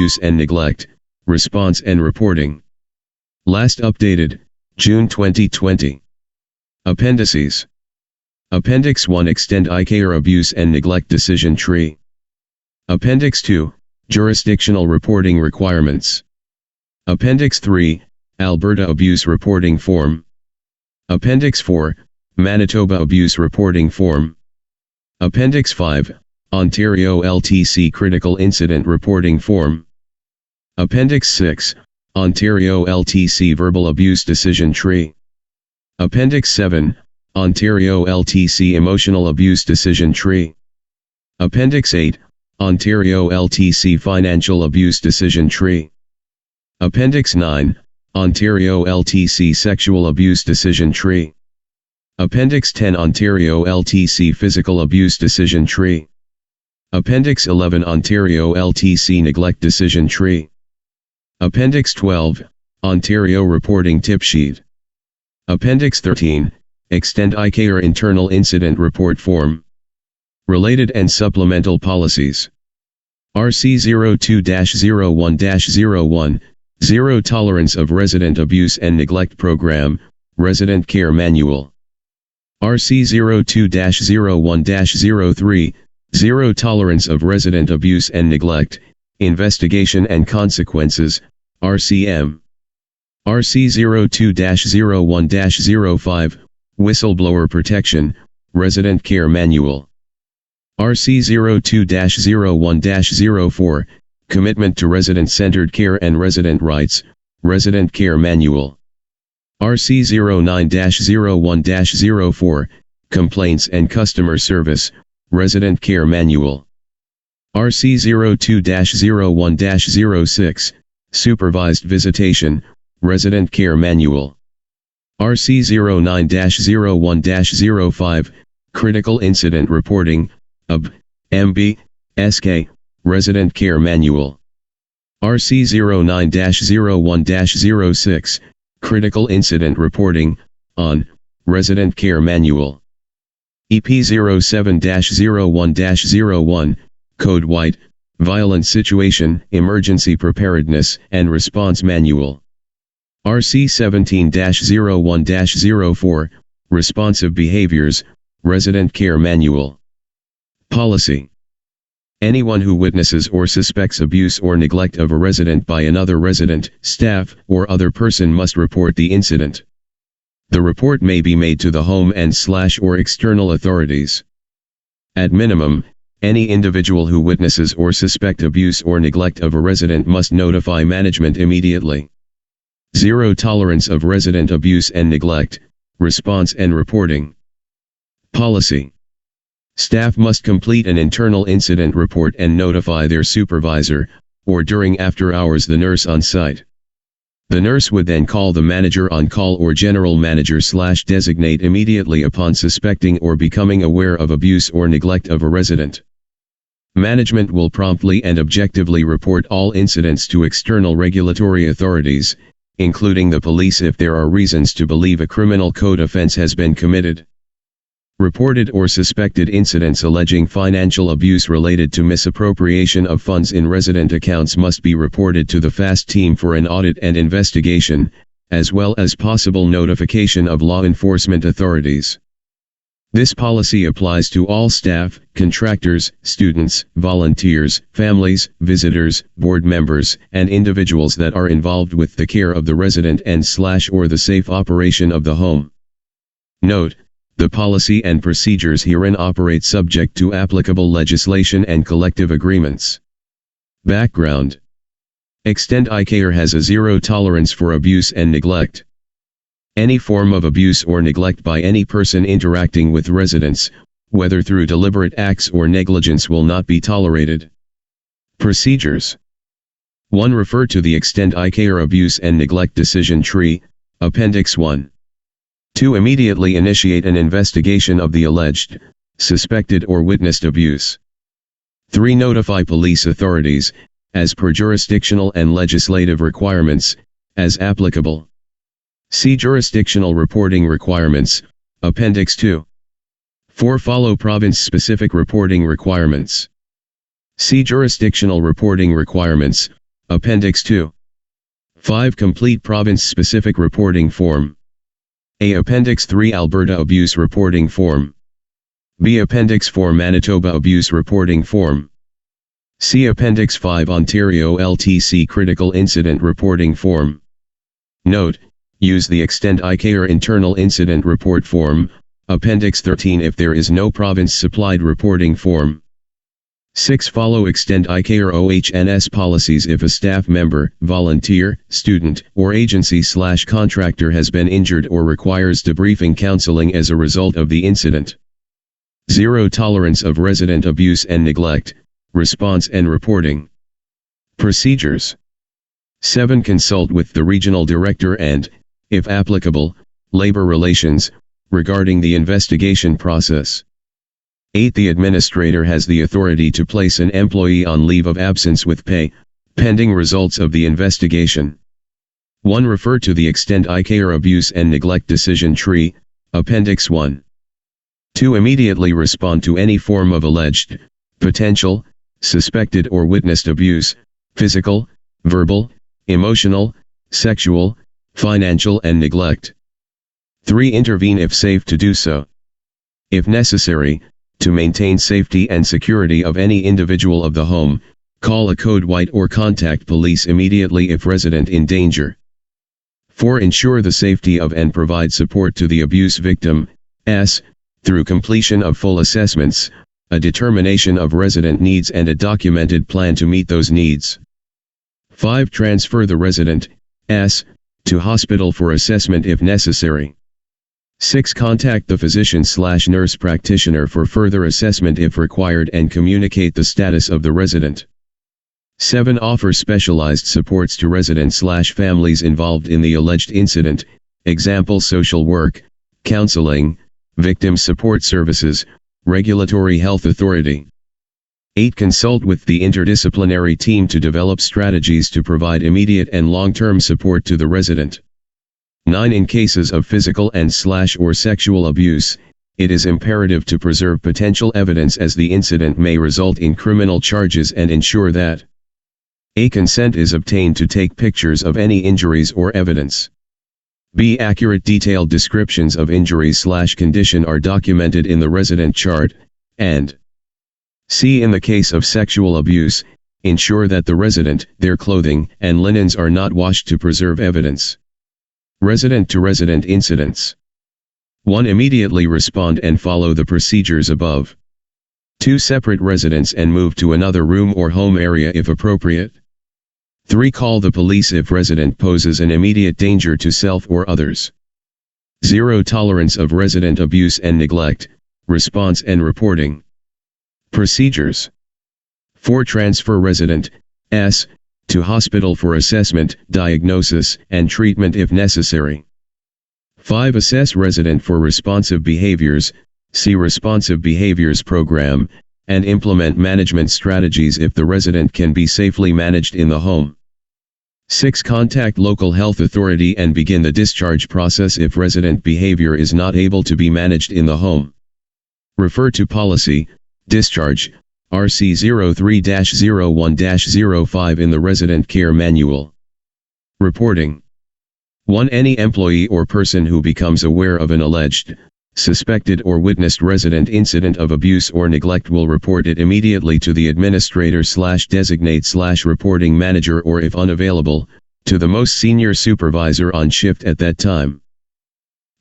abuse and neglect, response and reporting. Last updated, June 2020. Appendices. Appendix 1 Extend ICARE Abuse and Neglect Decision Tree. Appendix 2, Jurisdictional Reporting Requirements. Appendix 3, Alberta Abuse Reporting Form. Appendix 4, Manitoba Abuse Reporting Form. Appendix 5, Ontario LTC Critical Incident Reporting Form. Appendix 6, Ontario LTC Verbal Abuse Decision Tree. Appendix 7, Ontario LTC Emotional Abuse Decision Tree. Appendix 8, Ontario LTC Financial Abuse Decision Tree. Appendix 9, Ontario LTC Sexual Abuse Decision Tree. Appendix 10 Ontario LTC Physical Abuse Decision Tree. Appendix 11 Ontario LTC Neglect Decision Tree. Appendix 12, Ontario Reporting Tip Sheet. Appendix 13, Extend ICARE Internal Incident Report Form. Related and Supplemental Policies. RC 02-01-01, Zero Tolerance of Resident Abuse and Neglect Program, Resident Care Manual. RC 02-01-03, Zero Tolerance of Resident Abuse and Neglect, Investigation and Consequences, RCM. RC 02-01-05, Whistleblower Protection, Resident Care Manual. RC 02-01-04, Commitment to Resident-Centered Care and Resident Rights, Resident Care Manual. RC 09-01-04, Complaints and Customer Service, Resident Care Manual. RC 02-01-06, Supervised Visitation, Resident Care Manual. RC 09-01-05, Critical Incident Reporting, UB, MB, SK, Resident Care Manual. RC 09-01-06, Critical Incident Reporting, ON, Resident Care Manual. EP 07-01-01, Code White, Violent Situation, Emergency Preparedness and Response Manual. RC 17-01-04, Responsive Behaviors, Resident Care Manual. Policy. Anyone who witnesses or suspects abuse or neglect of a resident by another resident, staff, or other person must report the incident. The report may be made to the home and/or external authorities. At minimum, any individual who witnesses or suspect abuse or neglect of a resident must notify management immediately. Zero tolerance of resident abuse and neglect, response and reporting. Policy. Staff must complete an internal incident report and notify their supervisor, or during after hours the nurse on site. The nurse would then call the manager on call or general manager/designate immediately upon suspecting or becoming aware of abuse or neglect of a resident. Management will promptly and objectively report all incidents to external regulatory authorities, including the police if there are reasons to believe a criminal code offense has been committed. Reported or suspected incidents alleging financial abuse related to misappropriation of funds in resident accounts must be reported to the FAST team for an audit and investigation, as well as possible notification of law enforcement authorities. This policy applies to all staff, contractors, students, volunteers, families, visitors, board members, and individuals that are involved with the care of the resident and/or the safe operation of the home. Note: the policy and procedures herein operate subject to applicable legislation and collective agreements. Background. Extend ICARE has a zero tolerance for abuse and neglect. Any form of abuse or neglect by any person interacting with residents, whether through deliberate acts or negligence, will not be tolerated. Procedures. 1. Refer to the Extend ICARE Abuse and Neglect Decision Tree, Appendix 1. 2. Immediately initiate an investigation of the alleged, suspected or witnessed abuse. 3. Notify police authorities, as per jurisdictional and legislative requirements, as applicable. See Jurisdictional Reporting Requirements, Appendix 2. 4. Follow province-specific reporting requirements. See Jurisdictional Reporting Requirements, Appendix 2. 5. Complete province-specific reporting form. A. Appendix 3 Alberta Abuse Reporting Form. B. Appendix 4 Manitoba Abuse Reporting Form. C. Appendix 5 Ontario LTC Critical Incident Reporting Form. Note: use the Extend iCare Internal Incident Report Form, Appendix 13 if there is no province-supplied reporting form. 6. Follow Extend iCare OHS policies if a staff member, volunteer, student, or agency/contractor has been injured or requires debriefing counseling as a result of the incident. 0. Tolerance of resident abuse and neglect, response and reporting. Procedures. 7. Consult with the regional director and, if applicable, labor relations, regarding the investigation process. 8. The administrator has the authority to place an employee on leave of absence with pay, pending results of the investigation. 1. Refer to the Extend iCare Abuse and Neglect Decision Tree, Appendix 1. 2. Immediately respond to any form of alleged, potential, suspected or witnessed abuse, physical, verbal, emotional, sexual, financial and neglect. 3. Intervene if safe to do so. If necessary, to maintain safety and security of any individual of the home, call a code white or contact police immediately if resident in danger. 4. Ensure the safety of and provide support to the abuse victim, through completion of full assessments, a determination of resident needs and a documented plan to meet those needs. 5. Transfer the resident, to hospital for assessment if necessary. 6. Contact the physician/nurse practitioner for further assessment if required and communicate the status of the resident. 7. Offer specialized supports to residents/families involved in the alleged incident, example social work, counseling, victim support services, regulatory health authority. 8. Consult with the interdisciplinary team to develop strategies to provide immediate and long-term support to the resident. 9. In cases of physical and/or sexual abuse, it is imperative to preserve potential evidence as the incident may result in criminal charges and ensure that a. Consent is obtained to take pictures of any injuries or evidence. B. Accurate detailed descriptions of injuries/condition are documented in the resident chart, and C. In the case of sexual abuse, ensure that the resident, their clothing, and linens are not washed to preserve evidence. Resident-to-resident incidents. 1. Immediately respond and follow the procedures above. 2. Separate residents and move to another room or home area if appropriate. 3. Call the police if resident poses an immediate danger to self or others. 0. Tolerance of resident abuse and neglect, response and reporting. Procedures. 4. Transfer resident, to hospital for assessment, diagnosis, and treatment if necessary. 5. Assess resident for responsive behaviors, see Responsive Behaviors Program, and implement management strategies if the resident can be safely managed in the home. 6. Contact local health authority and begin the discharge process if resident behavior is not able to be managed in the home. Refer to Policy, Discharge, RC 03-01-05 in the Resident Care Manual. Reporting. 1. Any employee or person who becomes aware of an alleged, suspected or witnessed resident incident of abuse or neglect will report it immediately to the administrator/designate/reporting manager or if unavailable, to the most senior supervisor on shift at that time.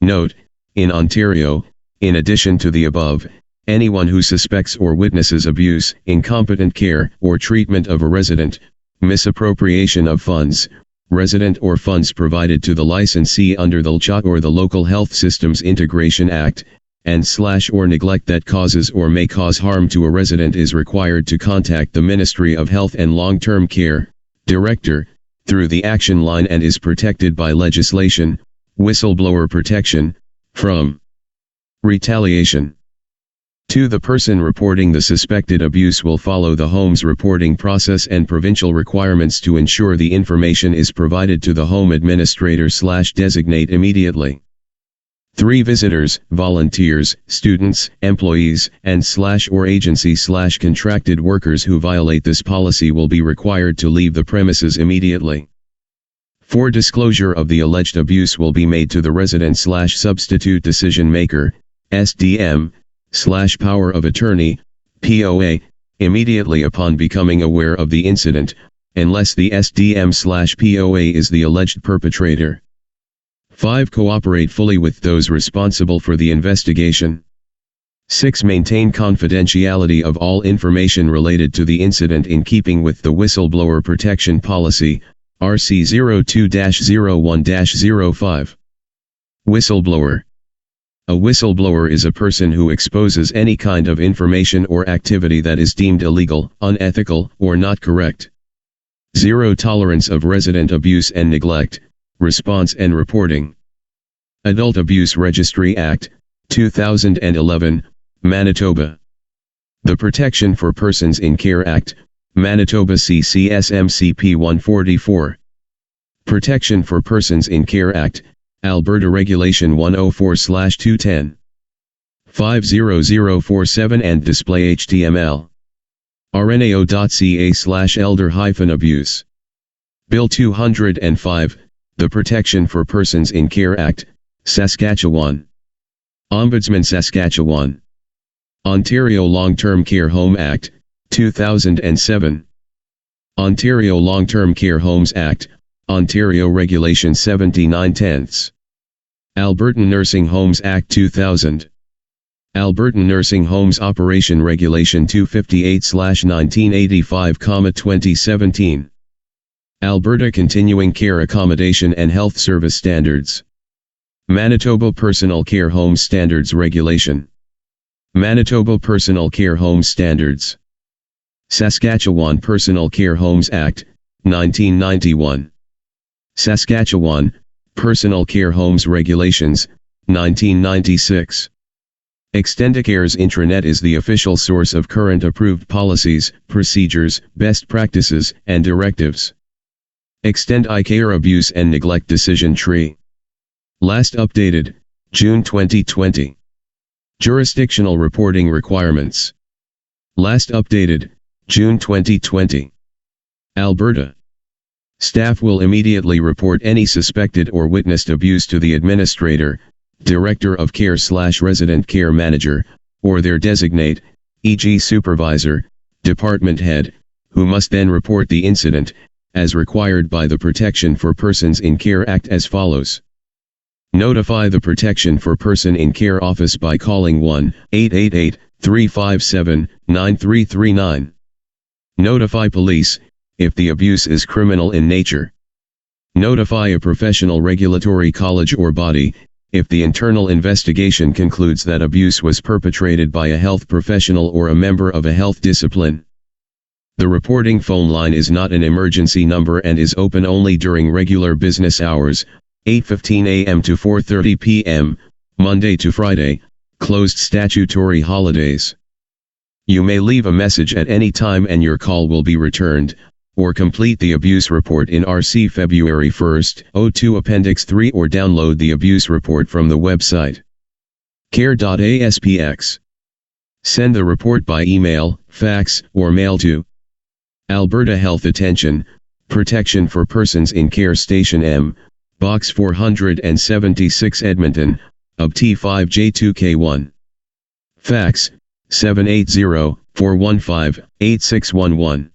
Note: in Ontario, in addition to the above, anyone who suspects or witnesses abuse, incompetent care or treatment of a resident, misappropriation of funds, resident or funds provided to the licensee under the LCHA or the Local Health Systems Integration Act, and/or neglect that causes or may cause harm to a resident is required to contact the Ministry of Health and Long-Term Care, Director, through the action line and is protected by legislation, whistleblower protection, from retaliation. 2. The person reporting the suspected abuse will follow the home's reporting process and provincial requirements to ensure the information is provided to the home administrator/designate immediately. 3 visitors, volunteers, students, employees, and/or agency/contracted workers who violate this policy will be required to leave the premises immediately. 4 disclosure of the alleged abuse will be made to the resident/substitute decision maker, SDM/power of attorney, POA, immediately upon becoming aware of the incident, unless the SDM/POA is the alleged perpetrator. 5. Cooperate fully with those responsible for the investigation. 6. Maintain confidentiality of all information related to the incident in keeping with the Whistleblower Protection Policy, RC 02-01-05. Whistleblower. A whistleblower is a person who exposes any kind of information or activity that is deemed illegal, unethical, or not correct. Zero tolerance of resident abuse and neglect. Response and reporting. Adult Abuse Registry Act, 2011, Manitoba. The Protection for Persons in Care Act, Manitoba CCSMCP 144. Protection for Persons in Care Act, Alberta Regulation 104/210. 50047 and display HTML. rnao.ca/elder-abuse. Bill 205, The Protection for Persons in Care Act, Saskatchewan. Ombudsman Saskatchewan. Ontario Long-Term Care Home Act, 2007. Ontario Long-Term Care Homes Act, Ontario Regulation 79/10. Albertan Nursing Homes Act 2000. Albertan Nursing Homes Operation Regulation 258/1985, 2017. Continuing Care Accommodation and Health Service Standards. Manitoba Personal Care Home Standards Regulation. Manitoba Personal Care Home Standards. Saskatchewan Personal Care Homes Act, 1991. Saskatchewan Personal Care Homes Regulations, 1996. Extendicare's intranet is the official source of current approved policies, procedures, best practices, and directives. Extendicare Abuse and Neglect Decision Tree. Last updated, June 2020. Jurisdictional Reporting Requirements. Last updated, June 2020. Alberta. Staff will immediately report any suspected or witnessed abuse to the administrator, director of care/resident care manager, or their designate, e.g. supervisor, department head, who must then report the incident, as required by the Protection for Persons in Care Act as follows. Notify the Protection for Person in Care Office by calling 1-888-357-9339. Notify police, if the abuse is criminal in nature. Notify a professional regulatory college or body, if the internal investigation concludes that abuse was perpetrated by a health professional or a member of a health discipline. The reporting phone line is not an emergency number and is open only during regular business hours, 8:15 a.m. to 4:30 p.m., Monday to Friday, closed statutory holidays. You may leave a message at any time and your call will be returned, or complete the abuse report in RC February 1, 02 Appendix 3 or download the abuse report from the website care.aspx. Send the report by email, fax, or mail to Alberta Health Attention, Protection for Persons in Care Station M, Box 476 Edmonton, UB T5J2K1. Fax, 780-415-8611.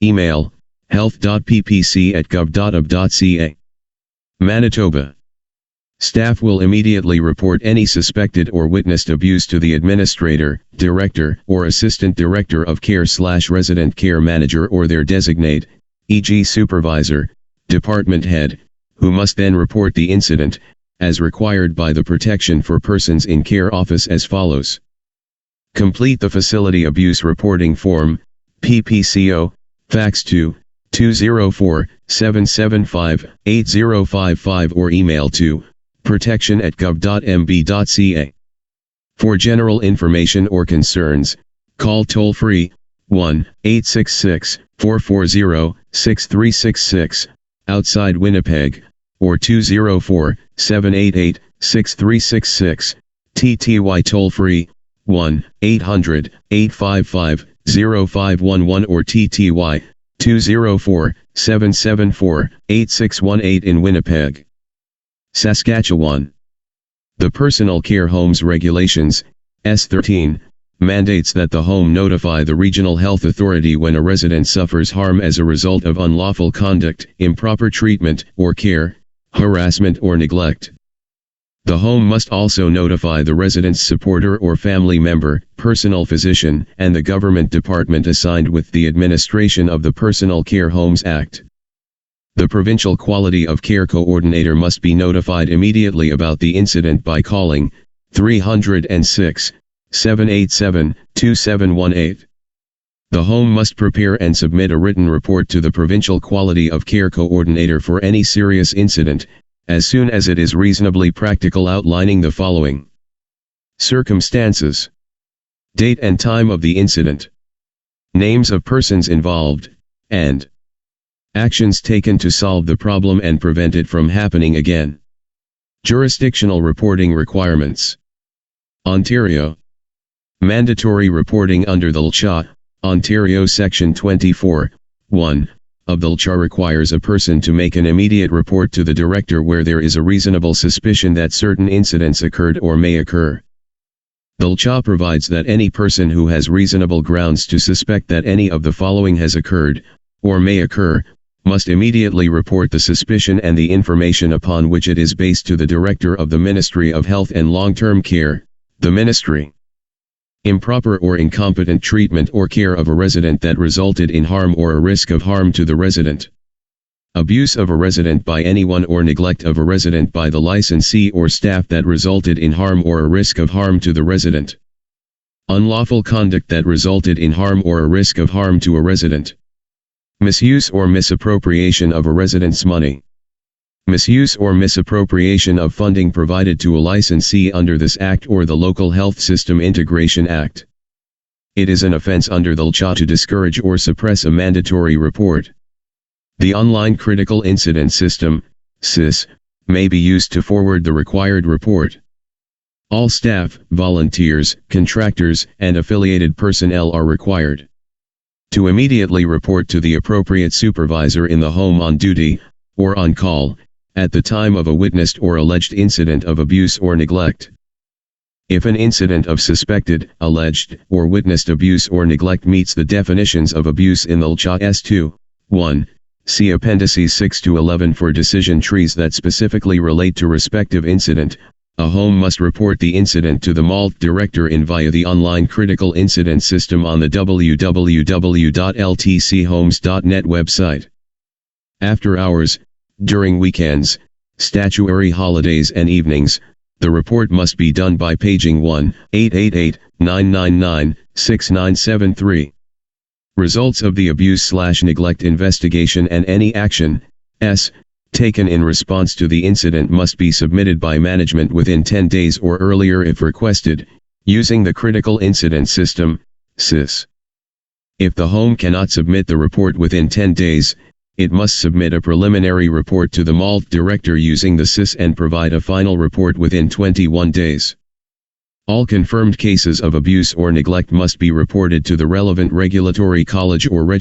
Email, health.ppc@gov.ub.ca. Manitoba. Staff will immediately report any suspected or witnessed abuse to the administrator, director, or assistant director of care/resident care manager or their designate, e.g. supervisor, department head, who must then report the incident, as required by the Protection for Persons in Care Office as follows. Complete the Facility Abuse Reporting Form, PPCO, fax to 204-775-8055 or email to protection@gov.mb.ca. For general information or concerns, call toll-free, 1-866-440-6366, outside Winnipeg, or 204-788-6366, TTY toll-free, 1-800-855-0511 or TTY, 204-774-8618 in Winnipeg, Saskatchewan. The Personal Care Homes Regulations, S13, mandates that the home notify the Regional Health Authority when a resident suffers harm as a result of unlawful conduct, improper treatment or care, harassment or neglect. The home must also notify the resident's supporter or family member, personal physician, and the government department assigned with the administration of the Personal Care Homes Act. The Provincial Quality of Care Coordinator must be notified immediately about the incident by calling 306-787-2718. The home must prepare and submit a written report to the Provincial Quality of Care Coordinator for any serious incident, as soon as it is reasonably practical, outlining the following: circumstances, date and time of the incident, names of persons involved, and actions taken to solve the problem and prevent it from happening again. Jurisdictional reporting requirements. Ontario. Mandatory reporting under the LCHA, Ontario Section 24(1) of the LCHA requires a person to make an immediate report to the director where there is a reasonable suspicion that certain incidents occurred or may occur. The LCHA provides that any person who has reasonable grounds to suspect that any of the following has occurred, or may occur, must immediately report the suspicion and the information upon which it is based to the Director of the Ministry of Health and Long-Term Care, the Ministry. Improper or incompetent treatment or care of a resident that resulted in harm or a risk of harm to the resident. Abuse of a resident by anyone or neglect of a resident by the licensee or staff that resulted in harm or a risk of harm to the resident. Unlawful conduct that resulted in harm or a risk of harm to a resident. Misuse or misappropriation of a resident's money. Misuse or misappropriation of funding provided to a licensee under this Act or the Local Health System Integration Act. It is an offense under the LCHA to discourage or suppress a mandatory report. The Online Critical Incident System, SIS, may be used to forward the required report. All staff, volunteers, contractors, and affiliated personnel are required to immediately report to the appropriate supervisor in the home on duty, or on call, at the time of a witnessed or alleged incident of abuse or neglect. If an incident of suspected, alleged, or witnessed abuse or neglect meets the definitions of abuse in the LCHA S2(1), see Appendices 6 to 11 for decision trees that specifically relate to respective incident. A home must report the incident to the MALT director via the Online Critical Incident System on the www.ltchomes.net website. After hours, during weekends, statutory holidays and evenings, the report must be done by paging 1-888-999-6973. Results of the abuse/neglect investigation and any action, taken in response to the incident must be submitted by management within 10 days or earlier if requested, using the Critical Incident System, SIS. If the home cannot submit the report within 10 days, it must submit a preliminary report to the MALT director using the SIS and provide a final report within 21 days. All confirmed cases of abuse or neglect must be reported to the relevant regulatory college or registrar.